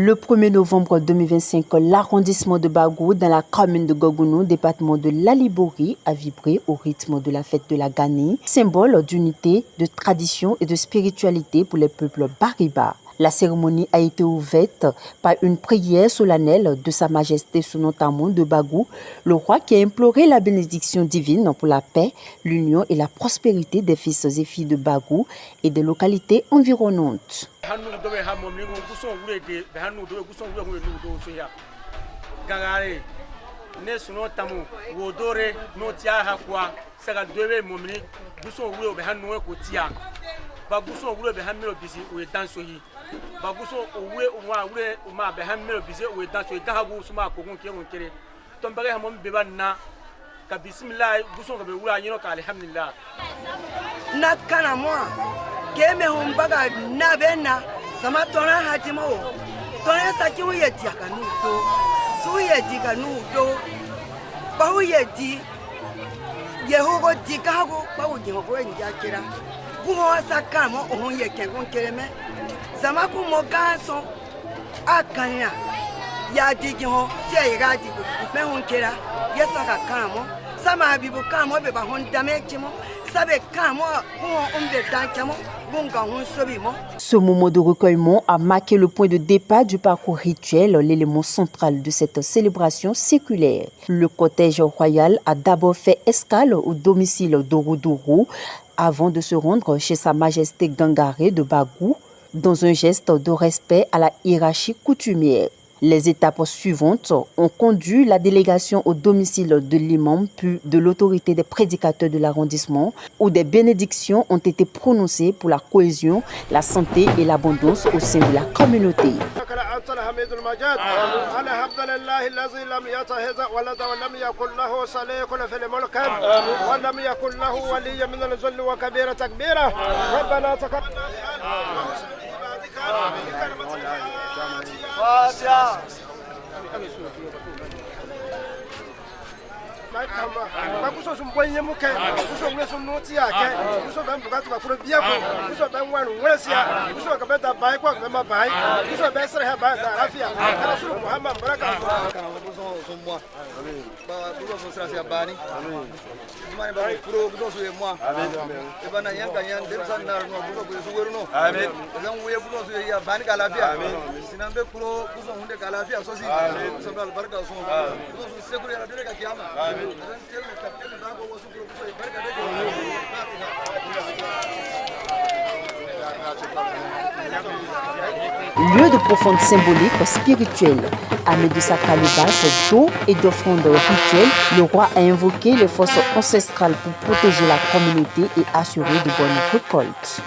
Le 1er novembre 2025, l'arrondissement de Bagou, dans la commune de Gogounou, département de l'Alibori, a vibré au rythme de la fête de la Gani, symbole d'unité, de tradition et de spiritualité pour les peuples Bariba. La cérémonie a été ouverte par une prière solennelle de Sa Majesté Sonotamon de Bagou, le roi qui a imploré la bénédiction divine pour la paix, l'union et la prospérité des fils et filles de Bagou et des localités environnantes. Baguso wule be hamelo bisi we danso hi baguso owe uma be hamelo bisi we danso hi dahagu suma ko gon kere tombare hamon be banna ka bismillah guso be wula yino ka alhamdulillah na kana mo keme humbaga na bena sama tona hatimo tona saki uyeti akanuto suyeti kanuto bahuyeti yehogo dikago bawuji ho enjakira Pour ça, on y est quelqu'un qui aime. Ça m'a comme mon garçon. Ah, Kanya. Ya dit que si elle regarde, mais on est là. Yes, ça va calme. Ça m'a vu beaucoup calme. Mais pas on damage moi. Ça va calme. On est dans calme. Ce moment de recueillement a marqué le point de départ du parcours rituel, l'élément central de cette célébration séculaire. Le cortège royal a d'abord fait escale au domicile d'Orodourou avant de se rendre chez Sa Majesté Gangaré de Bagou, dans un geste de respect à la hiérarchie coutumière. Les étapes suivantes ont conduit la délégation au domicile de l'imam puis de l'autorité des prédicateurs de l'arrondissement, où des bénédictions ont été prononcées pour la cohésion, la santé et l'abondance au sein de la communauté. Lieu de profonde symbolique spirituelle, armé de sa calebasse d'eau et d'offrandes rituelles, le roi a invoqué les forces ancestrales pour protéger la communauté et assurer de bonnes récoltes.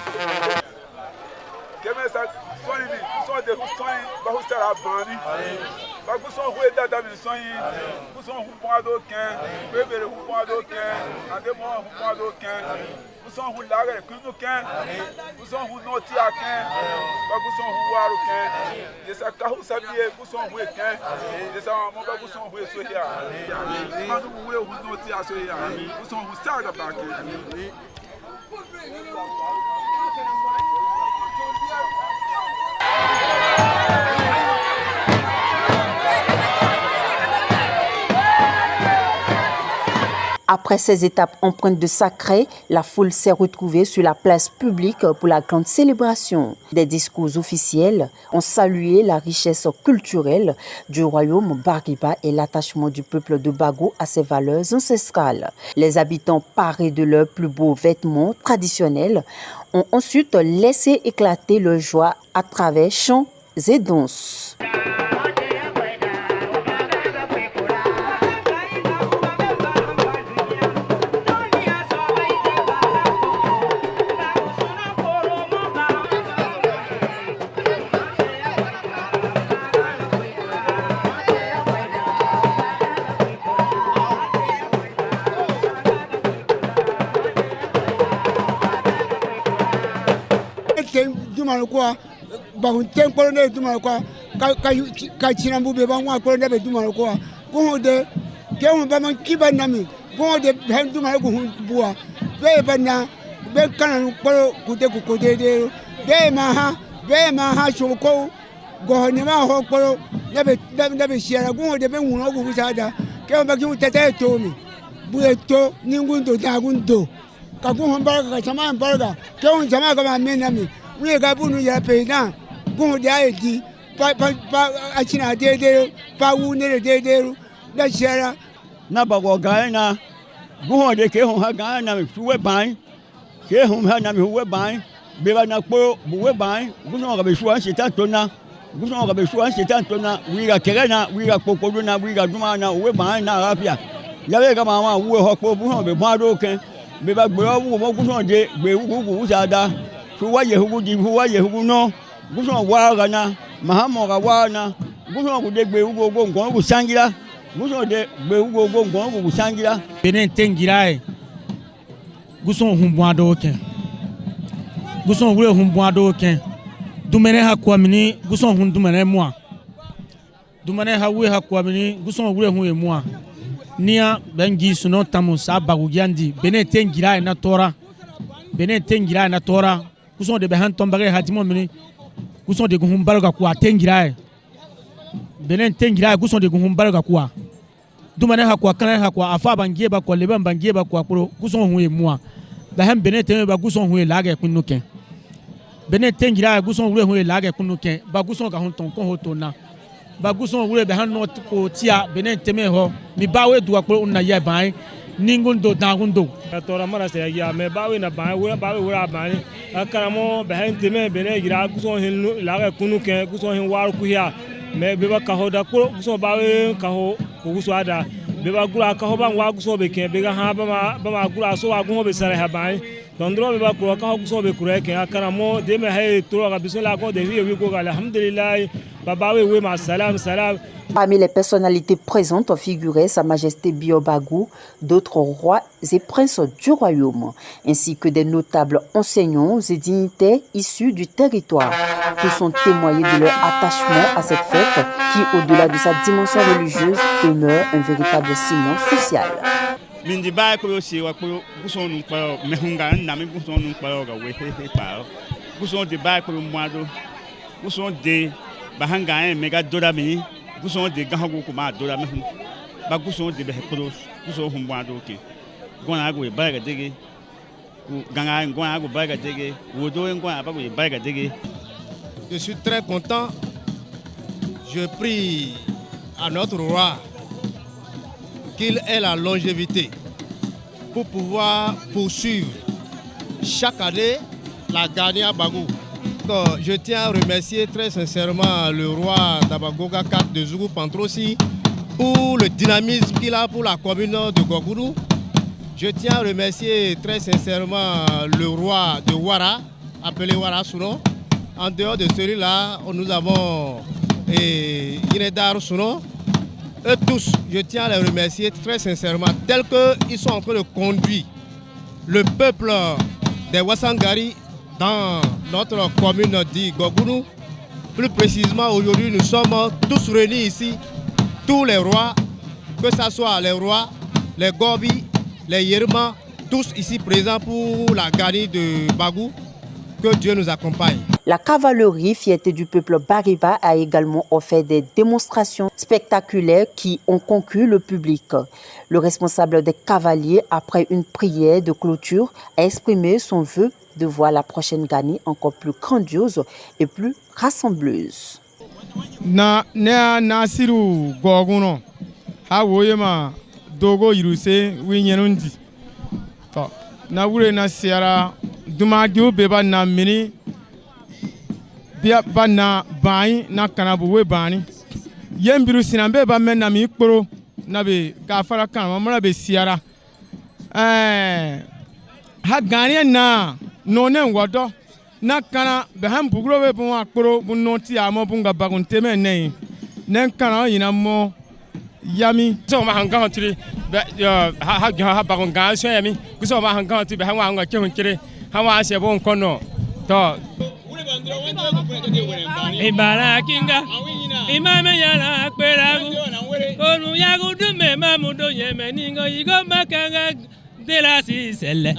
Après ces étapes empreintes de sacré, la foule s'est retrouvée sur la place publique pour la grande célébration. Des discours officiels ont salué la richesse culturelle du royaume Bariba et l'attachement du peuple de Bagou à ses valeurs ancestrales. Les habitants, parés de leurs plus beaux vêtements traditionnels, ont ensuite laissé éclater leur joie à travers chants et danses. go ne ma ho poro na be share gun de be wun ogu sada ke o ba ki tete to mi bu eto ningundo da gundo ka gun ho barga ka chama barga ke on chama ka ma me na mi wi ga bu nu ya pe na gun de ai di pa achina de pa wu ne de da share na ba go ga na gun de ke ho ha ga na mi suwe ban ke ho ha na mi huwe ban be ba na po buwe ban gun no ga be suwa shita to na gun no ga be suwa shita to na wi ga kere na wi ga pokodo na wi ga duma na uwe ban na rapia ya be ga ma uwe ho po bu ho be ban do ken be ba gbe wu mo gun no de gbe wu sa da suwa ye hu di huwa ye hu no gun no wa ga na mahamo ga wa na gun no de gbe wu go ngon wu sangira guso de gbe ugo go ngon wu sangira benen tengira e guso humbo do ken guso wure humbo do ken dumene ha kwa mini guso hun dumene mo dumene ha we ha kwa mini guso wure hu e mo nia bengi suno tamu sa bagu yandi benen tengira e na tora benen tengira e na tora guso de be han tombare ha timo mini guso de gun barga kwa tengira e benen tengira guso de gun barga kwa dumane hakwa kana hakwa afa bangie ba kwa leba bangie ba kwa pro guson hu emua da hem benen ten ba guson hu lage kunu ken benen tengira guson hu lage kunu ken ba guson ga hon ton kon hoto na ba guson hu be han not ko tia benen teme ho mi bawe duwa pro na ye ban ningundo dangundo tora mara se ya me bawe na ban we bawe wura ban akara mo be han teme benen gira guson hin lage kunu ken guson hin waru ku ya me beba kahoda ko guso bawe kaho ko guso ada beba gura kaho ban wa guso be ken bega ha ba gura so wa gun be sare ha ban tondro beba ko kaho guso be kure ken akara mo de me hay toro ga bisola ko de wi ko alhamdulillah babawe we ma salam. Parmi les personnalités présentes figuraient Sa Majesté Biobagou, d'autres rois et princes du royaume, ainsi que des notables enseignants et dignitaires issus du territoire. Tous ont témoigné de leur attachement à cette fête qui, au-delà de sa dimension religieuse, demeure un véritable ciment social. Mindi ba ko si wa ko guson nu pa mehunga na mi guson nu pa ga we he pa guson de ba ko moado guson de bahanga en mega dorami guson de gahago ko ma dorami ba guson de be ko guson hu moado ke gona go ba ga dege ganga gona go ba ga dege wodo en gona ba go ba ga dege. Je suis très content. Je prie à notre roi qu'il ait la longévité pour pouvoir poursuivre chaque année la Gania Bagou. Donc, je tiens à remercier très sincèrement le roi d'Abagoga 4 de Zougou Pantrosi pour le dynamisme qu'il a pour la commune de Gogourou. Je tiens à remercier très sincèrement le roi de Ouara, appelé Ouara Souno. En dehors de celui-là, nous avons Inedar Souno. Eux tous, je tiens à les remercier très sincèrement, tels qu'ils sont en train de conduire le peuple des Wassangari dans notre commune d'Igogounou. Plus précisément, aujourd'hui, nous sommes tous réunis ici, tous les rois, que ce soit les rois, les Gobi, les Yerma, tous ici présents pour la Gani de Bagou. Que Dieu nous accompagne. La cavalerie, fierté du peuple Bariba, a également offert des démonstrations spectaculaires qui ont conquis le public. Le responsable des cavaliers, après une prière de clôture, a exprimé son vœu de voir la prochaine Gani encore plus grandiose et plus rassembleuse. Na Nasiru Goguno, Hawoyema, Dogo Iruse, Winyanundi. Na wure na siara dumadio beba na mini bia bana bai na kanabu we bani yembiru sinambe ba men na mi kporo na be gafara kan mamra be siara ha gani na no ne ngodo na kana be ham bugro we bon akporo bu noti amo bunga bagunte men nei nen kana yina mo yami so ma hanga tiri ha bagon ga so yami guso ma hanga tiri be hanwa nga ke hunkire hawa se bon kono to ibara kinga imame yana kweragu onu yagu dume mamudo yeme ningo yigo makanga de la Sicelle.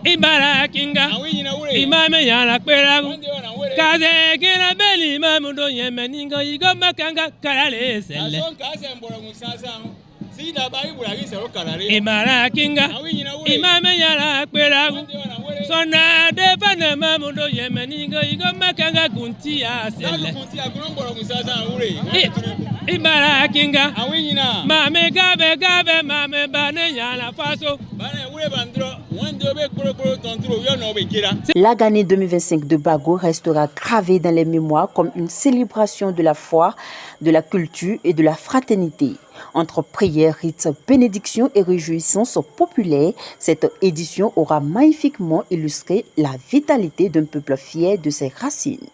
Ibara kinga, imame yana kweragu, kaze kina beli mamudo yemeningo igoma kanga karale selle. Ibara kinga, imame yana kweragu, sona defana mamudo yemeningo igoma kanga kuntia selle. Ibara kinga, mame gabe mame bane yana faso. L'année 2025 de Bago restera gravée dans les mémoires comme une célébration de la foi, de la culture et de la fraternité. Entre prières, rites, bénédictions et réjouissances populaires, cette édition aura magnifiquement illustré la vitalité d'un peuple fier de ses racines.